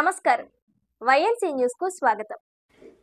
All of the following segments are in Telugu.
నమస్కారం వైఎన్సీ న్యూస్ కు స్వాగతం।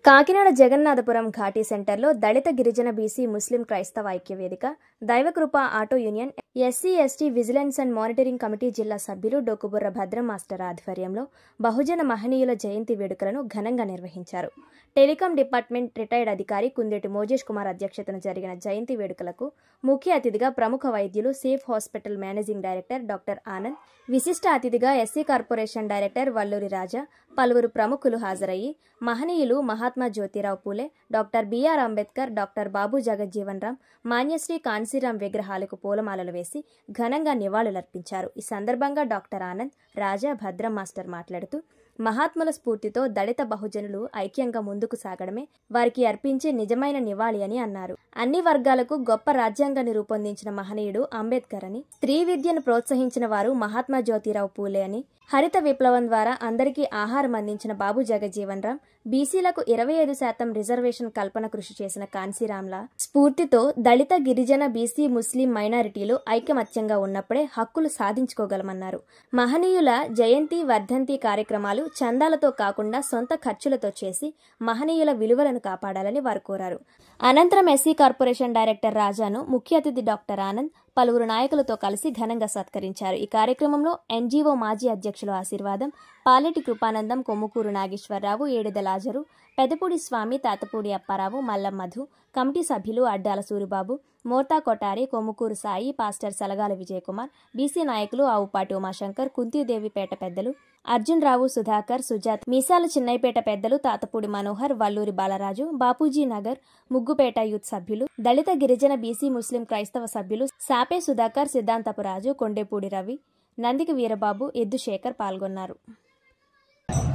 కాకినాడ జగన్నాథపురం ఘాటీ సెంటర్లో దళిత గిరిజన బీసీ ముస్లిం క్రైస్తవ ఐక్య వేదిక, దైవకృప auto union, SC ST vigilance and monitoring committee జిల్లా సభ్యులు డొక్కుబుర్ర భద్రం మాస్టర్ ఆధ్వర్యంలో బహుజన మహనీయుల జయంతి వేడుకలను ఘనంగా నిర్వహించారు। టెలికాం డిపార్ట్మెంట్ రిటైర్డ్ అధికారి కుందేటి మోజేష్ కుమార్ అధ్యక్షతన జరిగిన జయంతి వేడుకలకు ముఖ్య అతిథిగా ప్రముఖ వైద్యులు safe hospital managing director doctor Anand, విశిష్ట అతిథిగా ఎస్సీ కార్పొరేషన్ డైరెక్టర్ వల్లూరి రాజా, పలువురు ప్రముఖులు హాజరయ్యి మహనీయులు Mahatma Jyotirao Phule, doctor BR Ambedkar, doctor బాబు జగజ్జీవన్ రామ్, మాన్యశ్రీ కాన్సీరాం విగ్రహాలకు పూలమాలలు వేసి ఘనంగా నివాళులర్పించారు। ఈ సందర్భంగా డాక్టర్ ఆనంద్, రాజా, భద్రం మాస్టర్ మాట్లాడుతూ మహాత్ముల స్ఫూర్తితో దళిత బహుజనులు ఐక్యంగా ముందుకు సాగడమే వారికి అర్పించే నిజమైన నివాళి అని అన్నారు। అన్ని వర్గాలకు గొప్ప రాజ్యాంగాన్ని రూపొందించిన మహనీయుడు అంబేద్కర్ అని, స్త్రీ విద్యను ప్రోత్సహించిన వారు మహాత్మా జ్యోతిరావు పూలే అని, హరిత విప్లవం ద్వారా అందరికీ ఆహారం అందించిన బాబు జగజ్జీవన్ రామ్, బీసీలకు 25% రిజర్వేషన్ కల్పన కృషి చేసిన కాన్సీరాంల స్ఫూర్తితో దళిత గిరిజన బీసీ ముస్లిం మైనారిటీలు ఐకమత్యంగా ఉన్నప్పుడే హక్కులు సాధించుకోగలమన్నారు। మహనీయుల జయంతి వర్ధంతి కార్యక్రమాలు చందాలతో కాకుండా సొంత ఖర్చులతో చేసి మహనీయుల విలువలను కాపాడాలని వారు కోరారు। అనంతరం ఎస్సీ కార్పొరేషన్ డైరెక్టర్ రాజాను ముఖ్య అతిథి డాక్టర్ ఆనంద్ పలువురు నాయకులతో కలిసి ఘనంగా సత్కరించారు। ఈ కార్యక్రమంలో ఎన్జీఓ మాజీ అధ్యక్షులు ఆశీర్వాదం, పాలెటి కృపానందం, కొమ్ముకూరు నాగేశ్వరరావు, ఏడిద లాజరు, పెదపూడి స్వామి, తాతపూడి అప్పారావు, మల్లం మధు, కమిటీ సభ్యులు అడ్డాల సూరిబాబు, మోర్తా కొటారి, కొమ్ముకూరు సాయి, పాస్టర్ సలగాల విజయకుమార్, బీసీ నాయకులు ఆవుపాటి ఉమాశంకర్, కుంతీదేవిపేట పెద్దలు అర్జున్ రావు, సుధాకర్, సుజాత్, మీసాల చిన్నైపేట పెద్దలు తాతపూడి మనోహర్, వల్లూరి బాలరాజు, బాపూజీ నగర్, ముగ్గుపేట యూత్ సభ్యులు, దళిత గిరిజన బీసీ ముస్లిం క్రైస్తవ సభ్యులు సాపే సుధాకర్, సిద్ధాంతపు రాజు, కొండేపూడి రవి, నందికి వీరబాబు, ఎద్దు శేఖర్ పాల్గొన్నారు।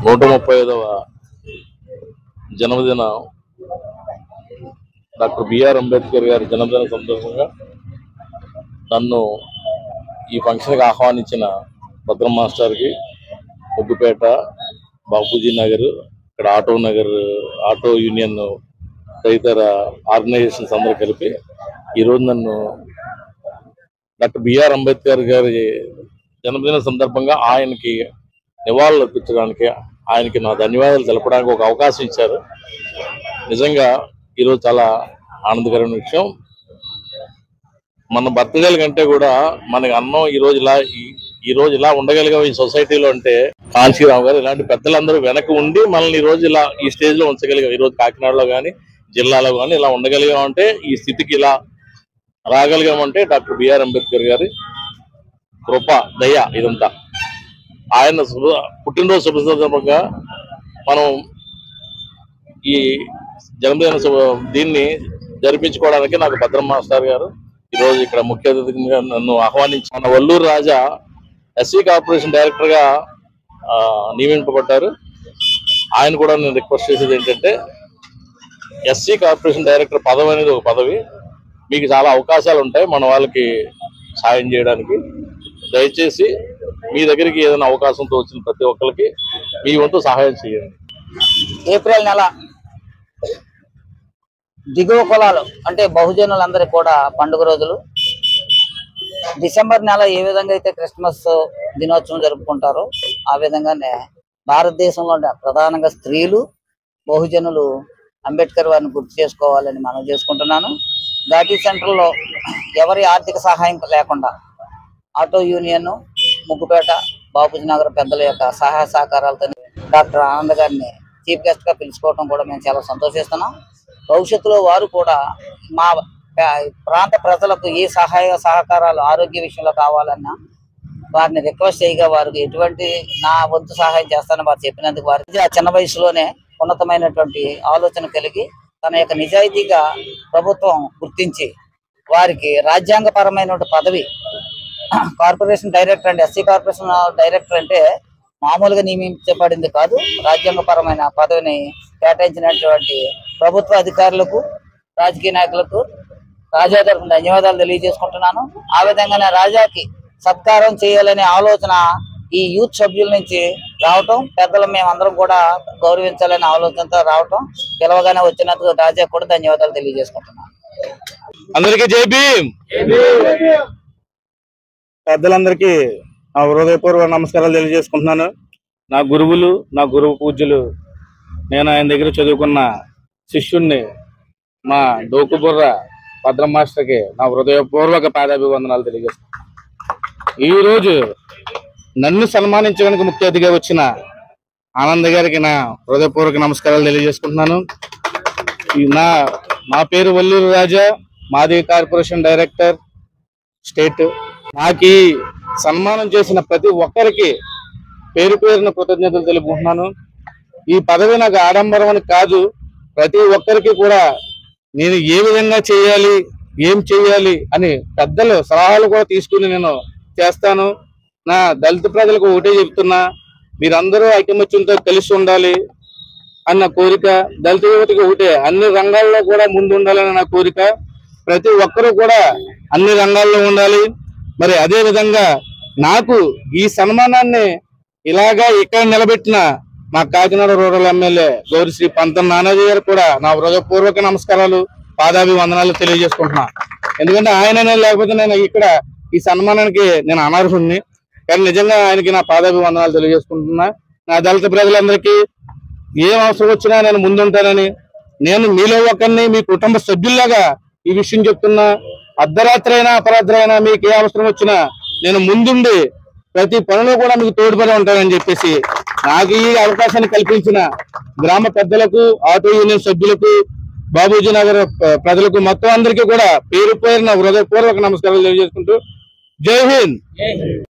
135వ జన్మదిన డాక్టర్ బిఆర్ అంబేద్కర్ గారి జన్మదిన సందర్భంగా నన్ను ఈ ఫంక్షన్కి ఆహ్వానించిన భద్రం మాస్టర్కి, ముగ్గుపేట, బాపూజీ నగర్, ఇక్కడ ఆటో యూనియన్ తదితర ఆర్గనైజేషన్స్ అందరూ కలిపి ఈరోజు నన్ను డాక్టర్ బిఆర్ అంబేద్కర్ గారి జన్మదిన సందర్భంగా ఆయనకి నివాళులు అర్పించడానికి, ఆయనకి నా ధన్యవాదాలు తెలపడానికి ఒక అవకాశం ఇచ్చారు। నిజంగా ఈరోజు చాలా ఆనందకరమైన విషయం। మన బతకగల కంటే కూడా మనకి అన్నం ఈ రోజు ఇలా ఉండగలిగాం ఈ సొసైటీలో అంటే కాన్సీరావు గారు ఇలాంటి పెద్దలందరూ వెనక ఉండి మనల్ని ఈ రోజు ఇలా ఈ స్టేజ్ లో ఉంచగలిగాం। ఈరోజు కాకినాడలో కానీ జిల్లాలో కానీ ఇలా ఉండగలిగాం అంటే, ఈ స్థితికి ఇలా రాగలిగామంటే డాక్టర్ బిఆర్ అంబేద్కర్ గారి కృప, దయ ఇదంతా। ఆయన పుట్టినరోజు శుభ సందర్భంగా మనం ఈ జన్మదిన దీన్ని జరిపించుకోవడానికి నాకు భద్రం మాస్టర్ గారు ఈరోజు ఇక్కడ ముఖ్య అతిథిగా నన్ను ఆహ్వానించిన వల్లూరు రాజా ఎస్సీ కార్పొరేషన్ డైరెక్టర్ గా నియమింపబడ్డారు। ఆయన కూడా నేను రిక్వెస్ట్ చేసేది ఏంటంటే, ఎస్సీ కార్పొరేషన్ డైరెక్టర్ పదవి అనేది ఒక పదవి, మీకు చాలా అవకాశాలు ఉంటాయి మన వాళ్ళకి సాయం చేయడానికి। దయచేసి మీ దగ్గరికి ఏదైనా అవకాశంతో వచ్చిన ప్రతి ఒక్కరికి మీ వంతు సహాయం చేయండి। ఏప్రిల్ నెల దిగువ కులాలు అంటే బహుజనులందరికీ కూడా పండుగ రోజులు। డిసెంబర్ నెల ఏ విధంగా అయితే క్రిస్మస్ దినోత్సవం జరుపుకుంటారో ఆ విధంగానే భారతదేశంలో ప్రధానంగా స్త్రీలు, బహుజనులు అంబేద్కర్ వారిని గుర్తు చేసుకోవాలని మనం చేసుకుంటున్నాను। ఘాటీ సెంటర్లో ఎవరి ఆర్థిక సహాయం లేకుండా ఆటో యూనియన్, ముగ్గుపేట, బాపూజీ నగర్ పెద్దల యొక్క సహాయ సహకారాలతో డాక్టర్ ఆనంద్ గారిని చీఫ్ గెస్ట్ గా పిలుచుకోవడం కూడా మేము చాలా సంతోషిస్తున్నాం। భవిష్యత్తులో వారు కూడా మా ప్రాంత ప్రజలకు ఏ సహాయ సహకారాలు ఆరోగ్య విషయంలో కావాలన్నా వారిని రిక్వెస్ట్ చేయగా వారికి ఎటువంటి నా వంతు సహాయం చేస్తానని వారు చెప్పినందుకు వారికి ఆ చిన్న వయసులోనే ఉన్నతమైనటువంటి ఆలోచన కలిగి తన యొక్క నిజాయితీగా ప్రభుత్వం గుర్తించి వారికి రాజ్యాంగపరమైన పదవి కార్పొరేషన్ డైరెక్టర్ అంటే ఎస్సీ కార్పొరేషన్ డైరెక్టర్ అంటే మామూలుగా నియమించబడింది కాదు, రాజ్యాంగపరమైన పదవిని కేటాయించినటువంటి ప్రభుత్వ అధికారులకు, రాజకీయ నాయకులకు రాజా తరఫున ధన్యవాదాలు తెలియజేసుకుంటున్నాను। ఆ విధంగానే రాజాకి సత్కారం చేయాలనే ఆలోచన ఈ యూత్ సభ్యుల నుంచి రావటం, పెద్దలు మేమందరం కూడా గౌరవించాలనే ఆలోచనతో రావటం, పిలవగానే వచ్చినందుకు రాజా కూడా ధన్యవాదాలు తెలియజేసుకుంటున్నాను। అందరికీ జై భీమ్। పెద్దలందరికీ హృదయపూర్వక నమస్కారాలు తెలియజేసుకుంటున్నాను। నా గురువులు, నా గురువు పూజ్యులు, నేను ఆయన దగ్గర చదువుకున్న శిష్యుణ్ణి మా డోకుబుర్ర భద్రం మాస్టర్కి నా హృదయపూర్వక పాదాభివందనాలు తెలియజేస్తాను. ఈరోజు నన్ను సన్మానించడానికి ముఖ్య అతిథిగా వచ్చిన ఆనంద్ గారికి నా హృదయపూర్వక నమస్కారాలు తెలియజేసుకుంటున్నాను. నా పేరు వల్లూరు రాజా, మాది కార్పొరేషన్ డైరెక్టర్ స్టేట్. నాకు ఈ సన్మానం చేసిన ప్రతి ఒక్కరికి పేరు పేరున కృతజ్ఞతలు తెలుపుకుంటున్నాను. ఈ పదవి నాకు ఆడంబరం అని కాదు, ప్రతి ఒక్కరికి కూడా నేను ఏ విధంగా చేయాలి, ఏం చేయాలి అని పెద్దలు సలహాలు కూడా తీసుకుని నేను చేస్తాను. నా దళిత ప్రజలకు ఒకటే చెప్తున్నా, మీరందరూ ఐకమత్యంతో కలిసి ఉండాలి అన్న కోరిక. దళిత యువతకి ఒకటే, అన్ని రంగాల్లో కూడా ముందు ఉండాలని నా కోరిక. ప్రతి ఒక్కరూ కూడా అన్ని రంగాల్లో ఉండాలి. మరి అదే విధంగా నాకు ఈ సన్మానాన్ని ఇలాగా ఇక్కడ నిలబెట్టిన మా కాకినాడ రూరల్ ఎమ్మెల్యే గౌరిశ్రీ పంతం నానాజీ గారు కూడా నా హృదయపూర్వక నమస్కారాలు, పాదాభివందనాలు తెలియజేసుకుంటున్నా. ఎందుకంటే ఆయన లేకపోతే నేను ఇక్కడ ఈ సన్మానానికి నేను అనర్హుణ్ణి. కానీ నిజంగా ఆయనకి నా పాదాభివందనాలు తెలియజేసుకుంటున్నా. నా దళిత ప్రజలందరికీ ఏం అవసరం వచ్చినా నేను ముందుంటానని, నేను మీలో ఒకరిని, మీ కుటుంబ సభ్యుల్లాగా ఈ విషయం చెప్తున్నా. అర్ధరాత్రి అయినా అపరాత్రి అయినా మీకు ఏ అవసరం వచ్చినా నేను ముందుండి ప్రతి పనిలో కూడా మీకు తోడ్పడి ఉంటానని చెప్పేసి నాకు ఈ అవకాశాన్ని కల్పించిన గ్రామ పెద్దలకు, ఆటో యూనియన్ సభ్యులకు, బాబూజీ నగర్ ప్రజలకు మొత్తం అందరికీ కూడా పేరు పేరున హృదయపూర్వక నమస్కారాలు తెలియజేసుకుంటూ జై హింద్.